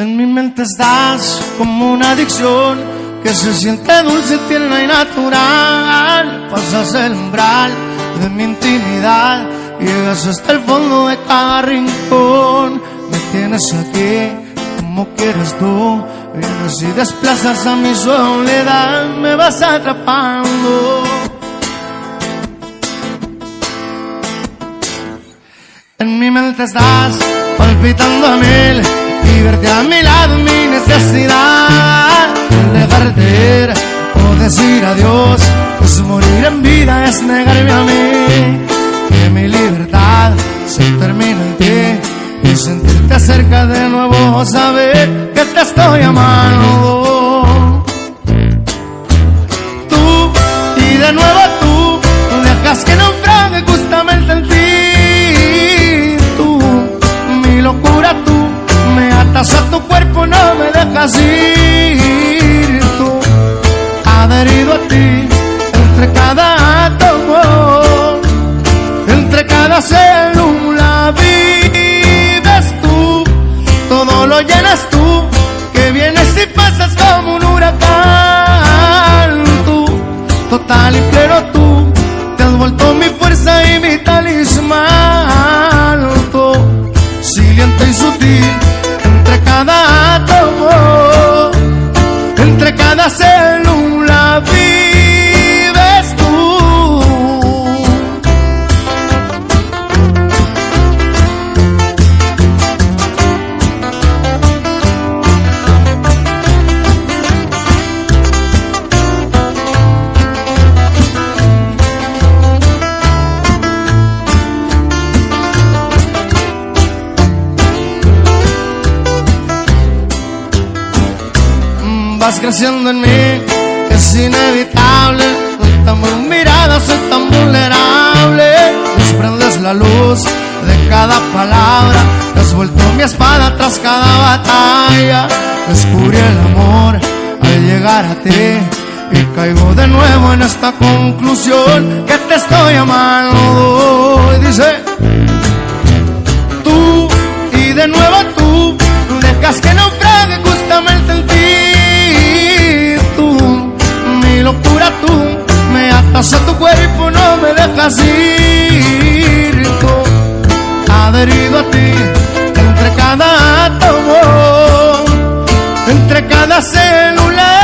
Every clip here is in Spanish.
En mi mente estás como una adicción que se siente dulce, tierna y natural. Pasas el umbral de mi intimidad, llegas hasta el fondo de cada rincón. Me tienes aquí como quieres tú, vienes y desplazas a mi soledad, me vas atrapando. En mi mente estás palpitando a mil, y verte a mi lado es mi necesidad. Dejarte ir o decir adiós, pues morir en vida es negarme a mí. Que mi libertad se termina en ti, y sentirte cerca de nuevo, saber que te estoy amando. Tú, y de nuevo tú, dejas que naufrague justamente en ti. Tú, mi locura, tú, me atas a tu cuerpo, no me dejas ir. Tú, adherido a ti, entre cada átomo, entre cada célula vives tú, todo lo llenas tú, que vienes y pasas como un huracán. Tú, total y pleno tú, te has vuelto mi fuerza y mi talismán. Tú, silente y sutil, entre cada átomo, entre cada célula vives tú. Vas creciendo en mí, es inevitable. Soltame una mirada, soy tan vulnerable. Desprendes la luz de cada palabra, te has vuelto mi espada tras cada batalla. Descubrí el amor al llegar a ti, y caigo de nuevo en esta conclusión, que te estoy amando. Y dice: tú, y de nuevo tú, dejas que naufrague justamente en ti. Tú, mi locura, tú, me atas a tu cuerpo, no me dejas ir. Tú, adherido a ti, entre cada átomo, entre cada célula.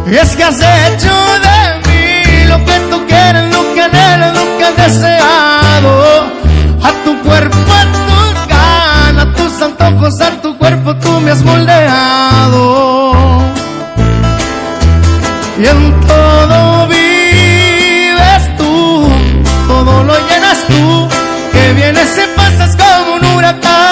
Y es que has hecho de mí lo que tú quieres, lo que anhelas, lo que has deseado. A tu cuerpo, a tus ganas, a tus antojos, a tu cuerpo tú me has moldeado. Y en todo vives tú, todo lo llenas tú, que vienes y pasas como un huracán.